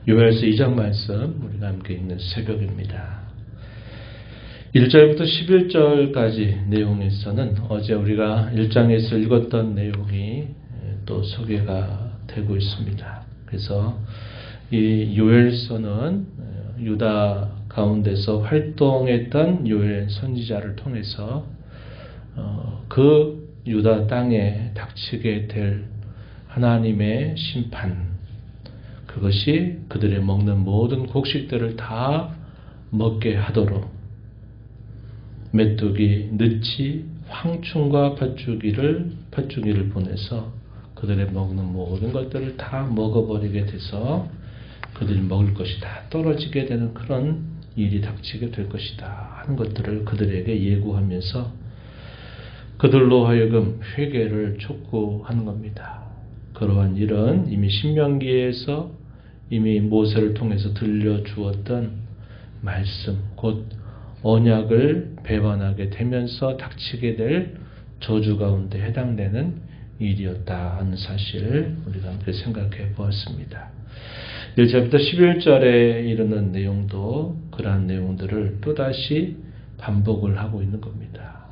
요엘서 2장 말씀 우리가 함께 읽는 새벽입니다. 1절부터 11절까지 내용에서는 어제 우리가 1장에서 읽었던 내용이 또 소개가 되고 있습니다. 그래서 이 요엘서는 유다 가운데서 활동했던 요엘 선지자를 통해서 그 유다 땅에 닥치게 될 하나님의 심판, 그것이 그들의 먹는 모든 곡식들을 다 먹게 하도록 메뚜기, 느치, 황충과 팥죽이를 보내서 그들의 먹는 모든 것들을 다 먹어버리게 돼서 그들이 먹을 것이 다 떨어지게 되는 그런 일이 닥치게 될 것이다 하는 것들을 그들에게 예고하면서 그들로 하여금 회개를 촉구하는 겁니다. 그러한 일은 이미 신명기에서 이미 모세를 통해서 들려주었던 말씀, 곧 언약을 배반하게 되면서 닥치게 될 저주 가운데 해당되는 일이었다 하는 사실을 우리가 함께 생각해 보았습니다. 1절부터 11절에 이르는 내용도 그러한 내용들을 또다시 반복을 하고 있는 겁니다.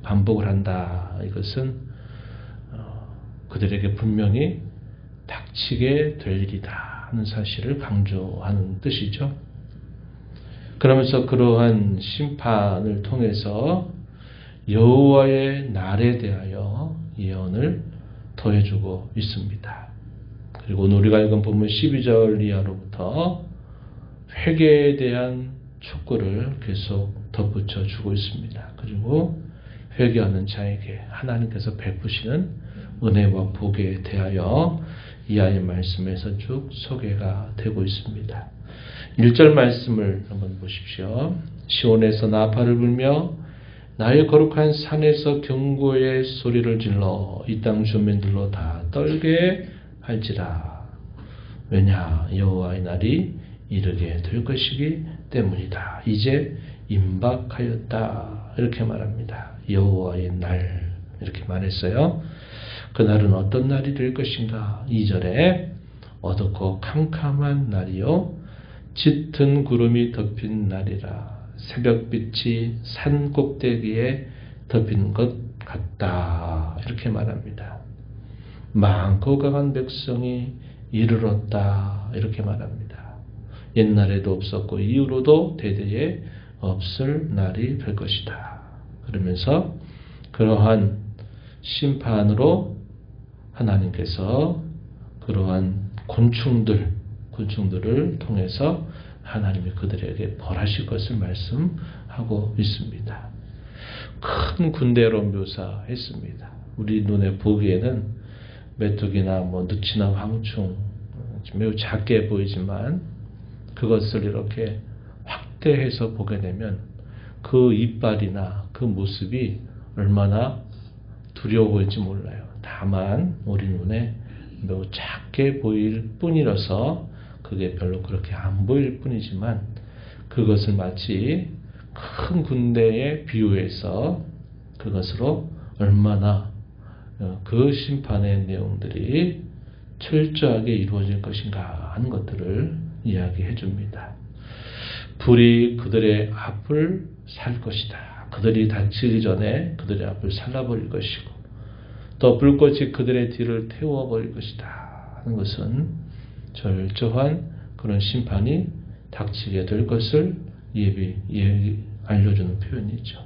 반복을 한다. 이것은 그들에게 분명히 닥치게 될 일이다 하는 사실을 강조하는 뜻이죠. 그러면서 그러한 심판을 통해서 여호와의 날에 대하여 예언을 더해주고 있습니다. 그리고 오늘 우리가 읽은 본문 12절 이하로부터 회개에 대한 촉구를 계속 덧붙여 주고 있습니다. 그리고 회개하는 자에게 하나님께서 베푸시는 은혜와 복에 대하여 이하의 말씀에서 쭉 소개가 되고 있습니다. 1절 말씀을 한번 보십시오. 시온에서 나팔을 불며 나의 거룩한 산에서 경고의 소리를 질러 이 땅 주민들로 다 떨게 할지라. 왜냐 여호와의 날이 이르게 될 것이기 때문이다. 이제 임박하였다. 이렇게 말합니다. 여호와의 날 이렇게 말했어요. 그날은 어떤 날이 될 것인가? 2절에 어둡고 캄캄한 날이요 짙은 구름이 덮인 날이라. 새벽빛이 산 꼭대기에 덮인 것 같다. 이렇게 말합니다. 많고 강한 백성이 이르렀다. 이렇게 말합니다. 옛날에도 없었고 이후로도 대대에 없을 날이 될 것이다. 그러면서 그러한 심판으로 하나님께서 그러한 곤충들을 통해서 하나님이 그들에게 벌하실 것을 말씀하고 있습니다. 큰 군대로 묘사했습니다. 우리 눈에 보기에는 메뚜기나 느치나 황충 매우 작게 보이지만 그것을 이렇게 확대해서 보게 되면 그 이빨이나 그 모습이 얼마나 두려워 보일지 몰라요. 다만 우리 눈에 매우 작게 보일 뿐이라서 그게 별로 그렇게 안 보일 뿐이지만 그것을 마치 큰 군대에 비유해서 그것으로 얼마나 그 심판의 내용들이 철저하게 이루어질 것인가 하는 것들을 이야기해 줍니다. 불이 그들의 앞을 살 것이다. 그들이 다치기 전에 그들의 앞을 살라버릴 것이고 또 불꽃이 그들의 뒤를 태워버릴 것이다 하는 것은 철저한 그런 심판이 닥치게 될 것을 알려주는 표현이죠.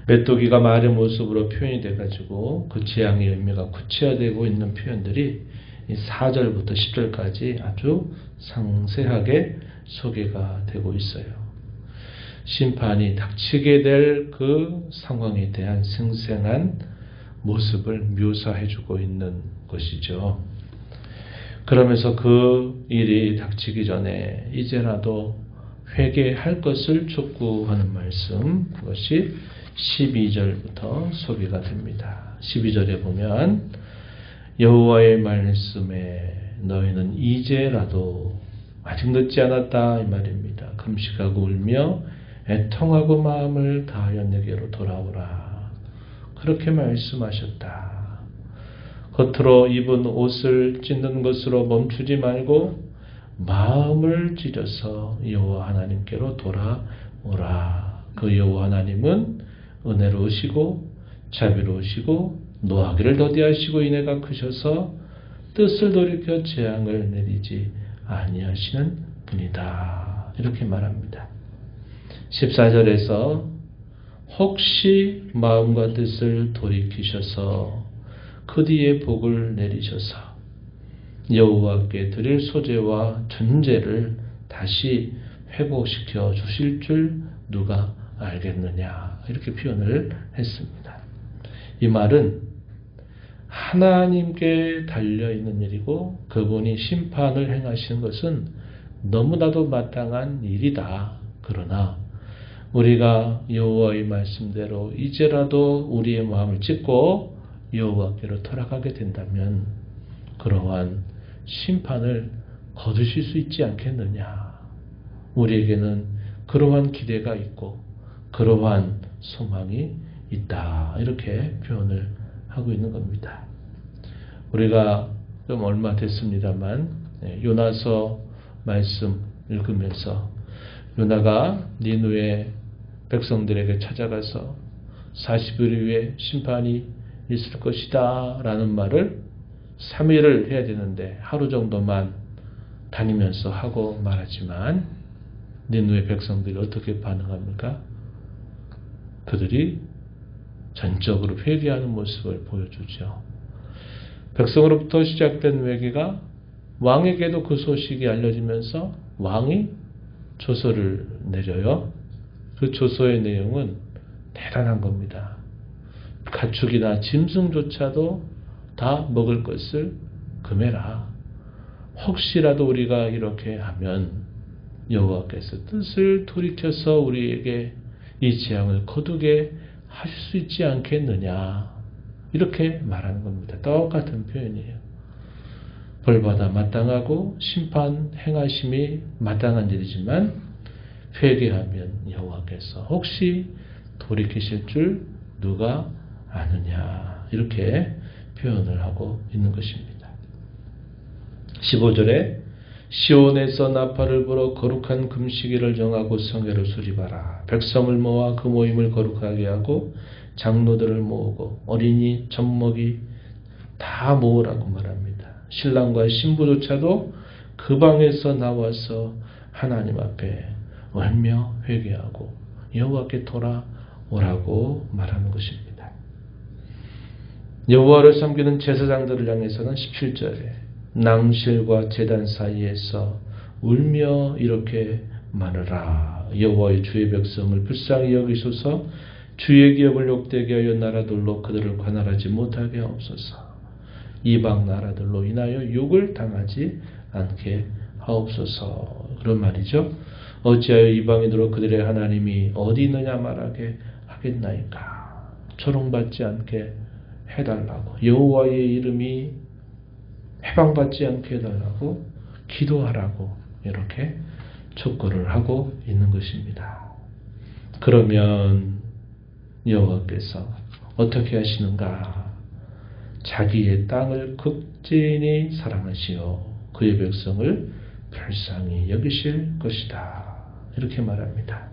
메뚜기가 말의 모습으로 표현이 돼가지고 그 재앙의 의미가 구체화되고 있는 표현들이 4절부터 10절까지 아주 상세하게 소개가 되고 있어요. 심판이 닥치게 될 그 상황에 대한 생생한 모습을 묘사해주고 있는 것이죠. 그러면서 그 일이 닥치기 전에 이제라도 회개할 것을 촉구하는 말씀, 그것이 12절부터 소개가 됩니다. 12절에 보면 여호와의 말씀에 너희는 이제라도 아직 늦지 않았다 이 말입니다. 금식하고 울며 애통하고 마음을 다하여 내게로 돌아오라. 그렇게 말씀하셨다. 겉으로 입은 옷을 찢는 것으로 멈추지 말고 마음을 찢어서 여호와 하나님께로 돌아오라. 그 여호와 하나님은 은혜로우시고 자비로우시고 노하기를 더디하시고 인애가 크셔서 뜻을 돌이켜 재앙을 내리지 아니하시는 분이다. 이렇게 말합니다. 14절에서 혹시 마음과 뜻을 돌이키셔서 그 뒤에 복을 내리셔서 여호와께 드릴 소재와 전제를 다시 회복시켜 주실 줄 누가 알겠느냐, 이렇게 표현을 했습니다. 이 말은 하나님께 달려있는 일이고 그분이 심판을 행하시는 것은 너무나도 마땅한 일이다. 그러나 우리가 여호와의 말씀대로 이제라도 우리의 마음을 찢고 여호와께로 돌아가게 된다면 그러한 심판을 거두실 수 있지 않겠느냐. 우리에게는 그러한 기대가 있고 그러한 소망이 있다. 이렇게 표현을 하고 있는 겁니다. 우리가 좀 얼마 됐습니다만 요나서 말씀 읽으면서 요나가 니느웨 백성들에게 찾아가서 40일 후에 심판이 있을 것이다 라는 말을 3일을 해야 되는데 하루 정도만 다니면서 하고 말하지만 니느웨 백성들이 어떻게 반응합니까? 그들이 전적으로 회개하는 모습을 보여주죠. 백성으로부터 시작된 회개가 왕에게도 그 소식이 알려지면서 왕이 조서를 내려요. 그 조서의 내용은 대단한 겁니다. 가축이나 짐승조차도 다 먹을 것을 금해라. 혹시라도 우리가 이렇게 하면 여호와께서 뜻을 돌이켜서 우리에게 이 재앙을 거두게 하실 수 있지 않겠느냐. 이렇게 말하는 겁니다. 똑같은 표현이에요. 벌받아 마땅하고 심판 행하심이 마땅한 일이지만 회개하면 여호와께서 혹시 돌이키실 줄 누가 아느냐. 이렇게 표현을 하고 있는 것입니다. 15절에 시온에서 나팔을 불어 거룩한 금식일을 정하고 성회를 수립하라. 백성을 모아 그 모임을 거룩하게 하고 장로들을 모으고 어린이, 젖먹이 다 모으라고 말합니다. 신랑과 신부조차도 그 방에서 나와서 하나님 앞에 얼며 회개하고 여호와께 돌아오라고 말하는 것입니다. 여호와를 섬기는 제사장들을 향해서는 17절에 낭실과 제단 사이에서 울며 이렇게 말하라. 여호와의 주의 백성을 불쌍히 여기소서. 주의 기업을 욕되게 하여 나라들로 그들을 관할하지 못하게 하옵소서. 이방 나라들로 인하여 욕을 당하지 않게 하옵소서. 그런 말이죠. 어찌하여 이방인으로 그들의 하나님이 어디 있느냐 말하게 하겠나이까. 조롱받지 않게 해달라고, 여호와의 이름이 해방받지 않게 해달라고 기도하라고 이렇게 촉구를 하고 있는 것입니다. 그러면 여호와께서 어떻게 하시는가? 자기의 땅을 극진히 사랑하시어 그의 백성을 불쌍히 여기실 것이다. 이렇게 말합니다.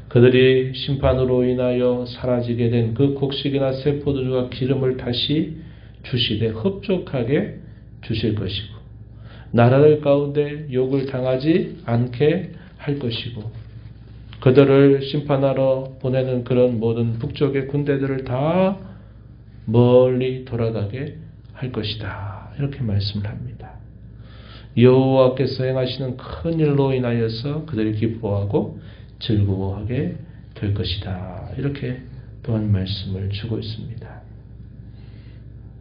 그들이 심판으로 인하여 사라지게 된 그 곡식이나 새 포도주와 기름을 다시 주시되 흡족하게 주실 것이고 나라들 가운데 욕을 당하지 않게 할 것이고 그들을 심판하러 보내는 그런 모든 북쪽의 군대들을 다 멀리 돌아가게 할 것이다. 이렇게 말씀을 합니다. 여호와께서 행하시는 큰 일로 인하여서 그들이 기뻐하고 즐거워하게 될 것이다. 이렇게 또한 말씀을 주고 있습니다.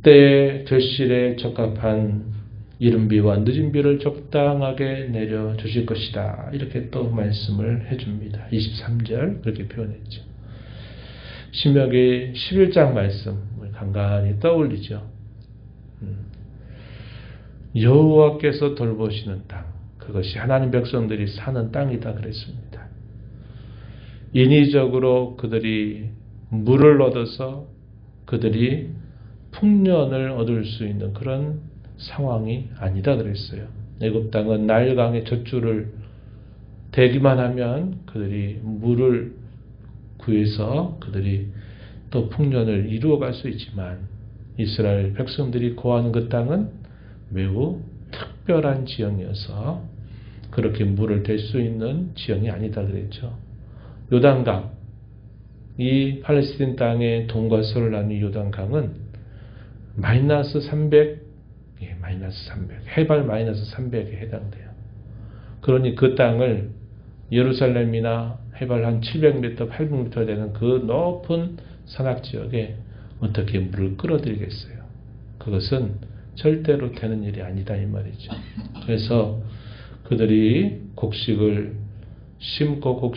때에 결실에 적합한 이른비와 늦은비를 적당하게 내려주실 것이다. 이렇게 또 말씀을 해줍니다. 23절 그렇게 표현했죠. 신명기 11장 말씀을 간간히 떠올리죠. 여호와께서 돌보시는 땅, 그것이 하나님 백성들이 사는 땅이다 그랬습니다. 인위적으로 그들이 물을 얻어서 그들이 풍년을 얻을 수 있는 그런 상황이 아니다 그랬어요. 애굽 땅은 나일강의 젖줄을 대기만 하면 그들이 물을 구해서 그들이 또 풍년을 이루어갈 수 있지만 이스라엘 백성들이 거하는 그 땅은 매우 특별한 지형이어서 그렇게 물을 댈 수 있는 지형이 아니다 그랬죠. 요단강, 이 팔레스틴 땅의 동과 서를 나눈 요단강은 마이너스 300, 해발 마이너스 300에 해당돼요. 그러니 그 땅을 예루살렘이나 해발 한 700m, 800m 되는 그 높은 산악지역에 어떻게 물을 끌어들이겠어요? 그것은 절대로 되는 일이 아니다 이 말이죠. 그래서 그들이 곡식을 심고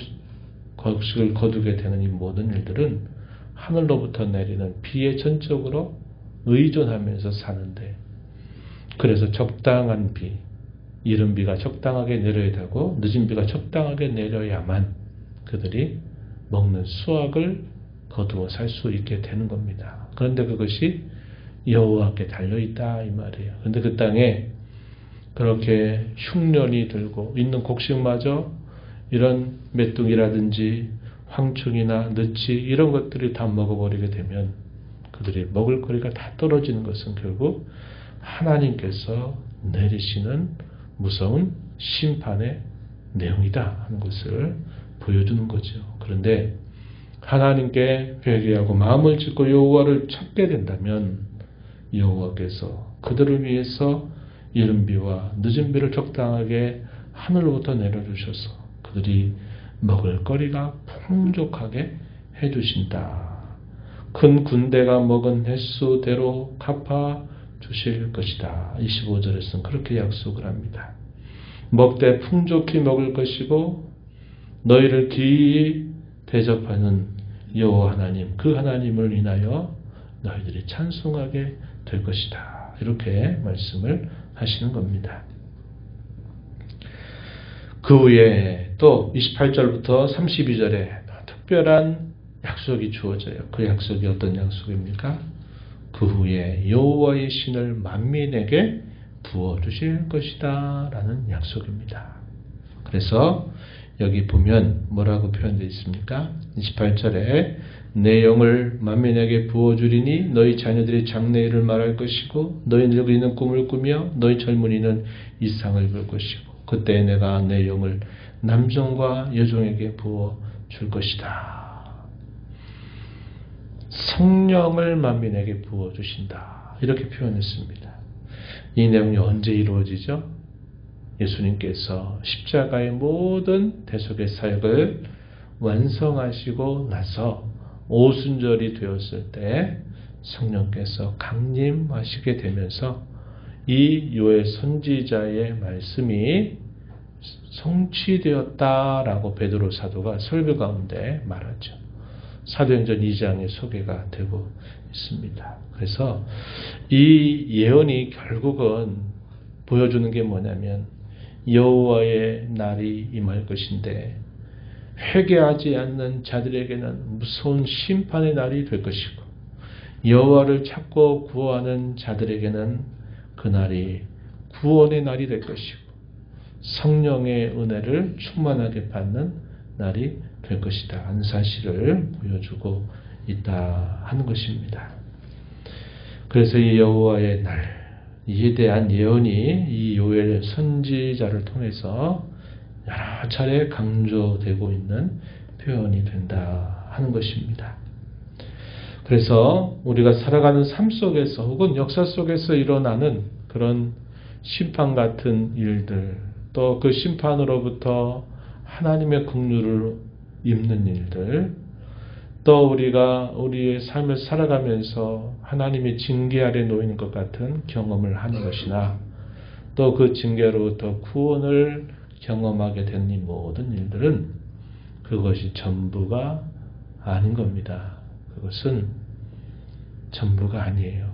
곡식을 거두게 되는 이 모든 일들은 하늘로부터 내리는 비에 전적으로 의존하면서 사는데, 그래서 적당한 비, 이른 비가 적당하게 내려야 되고 늦은 비가 적당하게 내려야만 그들이 먹는 수확을 거두어 살 수 있게 되는 겁니다. 그런데 그것이 여호와께 달려있다 이 말이에요. 그런데 그 땅에 그렇게 흉년이 들고 있는 곡식마저 이런 메뚜기라든지 황충이나 느치 이런 것들이 다 먹어버리게 되면 그들이 먹을 거리가 다 떨어지는 것은 결국 하나님께서 내리시는 무서운 심판의 내용이다 하는 것을 보여주는 거죠. 그런데 하나님께 회개하고 마음을 짓고 여호와를 찾게 된다면 여호와께서 그들을 위해서 이른 비와 늦은 비를 적당하게 하늘로부터 내려주셔서 그들이 먹을 거리가 풍족하게 해주신다. 큰 군대가 먹은 횟수대로 갚아 주실 것이다. 25절에서는 그렇게 약속을 합니다. 먹되 풍족히 먹을 것이고 너희를 기이 대접하는 여호와 하나님, 그 하나님을 인하여 너희들이 찬송하게 될 것이다. 이렇게 말씀을 하시는 겁니다. 그 후에 또 28절부터 32절에 특별한 약속이 주어져요. 그 약속이 어떤 약속입니까? 그 후에 여호와의 신을 만민에게 부어주실 것이다 라는 약속입니다. 그래서 여기 보면 뭐라고 표현되어 있습니까? 28절에 내 영을 만민에게 부어주리니 너희 자녀들이 장래일을 말할 것이고 너희 늙은이는 꿈을 꾸며 너희 젊은이는 이상을 볼 것이고 그때 내가 내 영을 남종과 여종에게 부어줄 것이다. 성령을 만민에게 부어주신다. 이렇게 표현했습니다. 이 내용이 언제 이루어지죠? 예수님께서 십자가의 모든 대속의 사역을 완성하시고 나서 오순절이 되었을 때 성령께서 강림하시게 되면서 이 요엘 선지자의 말씀이 성취되었다라고 베드로 사도가 설교 가운데 말하죠. 사도행전 2장에 소개가 되고 있습니다. 그래서 이 예언이 결국은 보여주는 게 뭐냐면 여호와의 날이 임할 것인데 회개하지 않는 자들에게는 무서운 심판의 날이 될 것이고 여호와를 찾고 구하는 자들에게는 그날이 구원의 날이 될 것이고 성령의 은혜를 충만하게 받는 날이 될 것이다 하는 사실을 보여주고 있다 하는 것입니다. 그래서 이 여호와의 날, 이에 대한 예언이 이 요엘 선지자를 통해서 여러 차례 강조되고 있는 표현이 된다 하는 것입니다. 그래서 우리가 살아가는 삶 속에서 혹은 역사 속에서 일어나는 그런 심판 같은 일들, 또 그 심판으로부터 하나님의 긍휼을 입는 일들, 또 우리가 우리의 삶을 살아가면서 하나님의 징계 아래 놓이는 것 같은 경험을 하는 것이나 또 그 징계로부터 구원을 경험하게 된 이 모든 일들은 그것이 전부가 아닌 겁니다. 그것은 전부가 아니에요.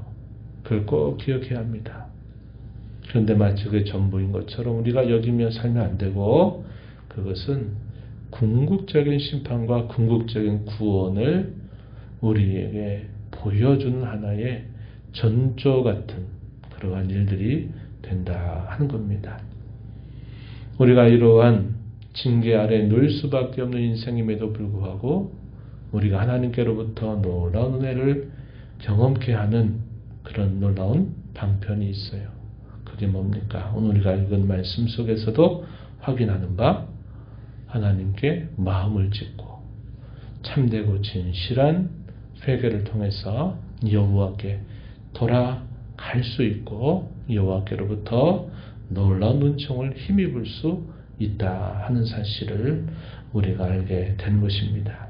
그걸 꼭 기억해야 합니다. 그런데 마치 그게 전부인 것처럼 우리가 여기며 살면 안 되고 그것은 궁극적인 심판과 궁극적인 구원을 우리에게 보여주는 하나의 전조 같은 그러한 일들이 된다 하는 겁니다. 우리가 이러한 징계 아래 놓일 수밖에 없는 인생임에도 불구하고 우리가 하나님께로부터 놀라운 은혜를 경험케 하는 그런 놀라운 방편이 있어요. 그게 뭡니까? 오늘 우리가 읽은 말씀 속에서도 확인하는 바, 하나님께 마음을 짓고 참되고 진실한 회개를 통해서 여호와께 돌아갈 수 있고 여호와께로부터 놀라운 은총을 힘입을 수 있다 하는 사실을 우리가 알게 된 것입니다.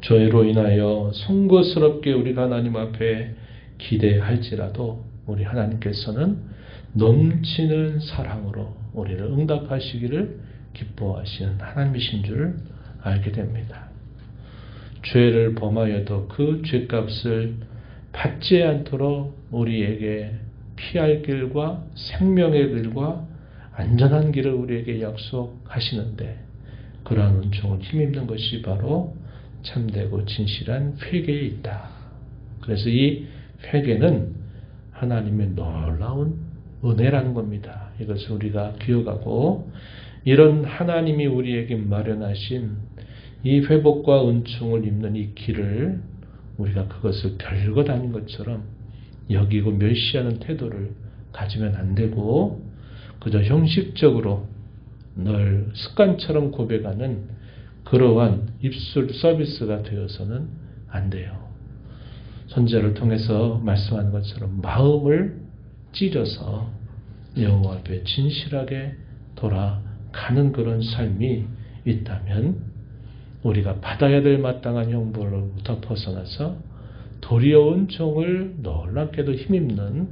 죄로 인하여 송구스럽게 우리가 하나님 앞에 기대할지라도 우리 하나님께서는 넘치는 사랑으로 우리를 응답하시기를 기뻐하시는 하나님이신 줄 알게 됩니다. 죄를 범하여도 그 죄값을 받지 않도록 우리에게 피할 길과 생명의 길과 안전한 길을 우리에게 약속하시는데 그러한 은총을 힘입는 것이 바로 참되고 진실한 회개에 있다. 그래서 이 회개는 하나님의 놀라운 은혜라는 겁니다. 이것을 우리가 기억하고 이런 하나님이 우리에게 마련하신 이 회복과 은총을 입는 이 길을 우리가 그것을 별것 아닌 것처럼 여기고 멸시하는 태도를 가지면 안 되고 그저 형식적으로 늘 습관처럼 고백하는 그러한 입술 서비스가 되어서는 안 돼요. 선지자를 통해서 말씀하는 것처럼 마음을 찢어서 여호와 앞에 진실하게 돌아가는 그런 삶이 있다면 우리가 받아야 될 마땅한 형벌로부터 벗어나서 도리어 은총을 놀랍게도 힘입는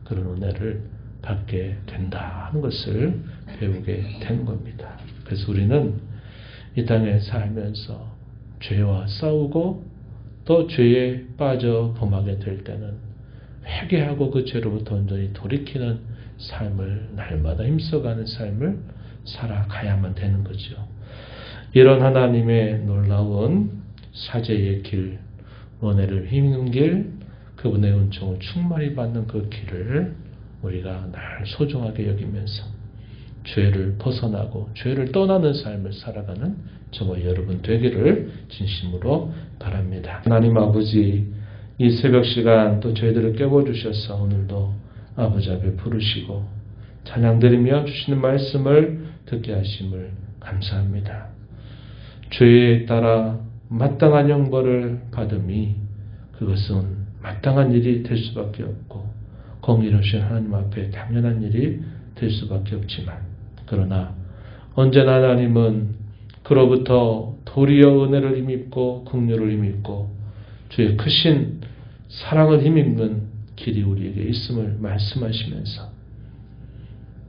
그런 은혜를 받게 된다 하는 것을 배우게 된 겁니다. 그래서 우리는 이 땅에 살면서 죄와 싸우고 또 죄에 빠져 범하게 될 때는 회개하고 그 죄로부터 온전히 돌이키는 삶을 날마다 힘써가는 삶을 살아가야만 되는 거죠. 이런 하나님의 놀라운 사죄의 길, 은혜를 힘입는 길, 그분의 은총을 충만히 받는 그 길을 우리가 늘 소중하게 여기면서 죄를 벗어나고 죄를 떠나는 삶을 살아가는 저와 여러분 되기를 진심으로 바랍니다. 하나님 아버지, 이 새벽 시간 또 저희들을 깨워주셔서 오늘도 아버지 앞에 부르시고 찬양드리며 주시는 말씀을 듣게 하심을 감사합니다. 죄에 따라 마땅한 형벌을 받음이 그것은 마땅한 일이 될 수밖에 없고 공의로우신 하나님 앞에 당연한 일이 될 수밖에 없지만 그러나 언제나 하나님은 그로부터 도리어 은혜를 힘입고 긍휼을 힘입고 주의 크신 사랑을 힘입는 길이 우리에게 있음을 말씀하시면서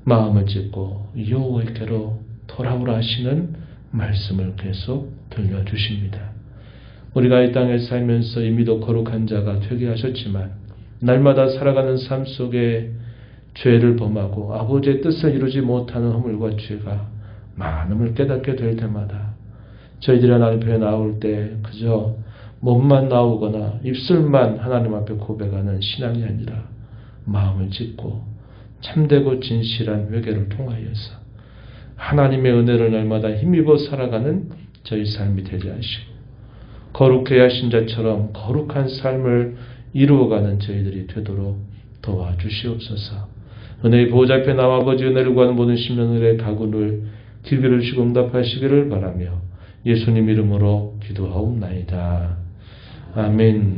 마음을 찢고 여호와께로 돌아오라 하시는 말씀을 계속 들려주십니다. 우리가 이 땅에 살면서 이미도 거룩한 자가 되게 하셨지만 날마다 살아가는 삶 속에 죄를 범하고 아버지의 뜻을 이루지 못하는 허물과 죄가 많음을 깨닫게 될 때마다 저희들이 하나님 앞에 나올 때 그저 몸만 나오거나 입술만 하나님 앞에 고백하는 신앙이 아니라 마음을 찢고 참되고 진실한 회개를 통하여서 하나님의 은혜를 날마다 힘입어 살아가는 저희 삶이 되게 하시고 거룩해야 하신 자처럼 거룩한 삶을 이루어가는 저희들이 되도록 도와주시옵소서. 은혜의 보호자 앞에 나와 아버지 은혜를 구하는 모든 심령들의 가군을 기회를 주시고 응답하시기를 바라며 예수님 이름으로 기도하옵나이다. 아멘.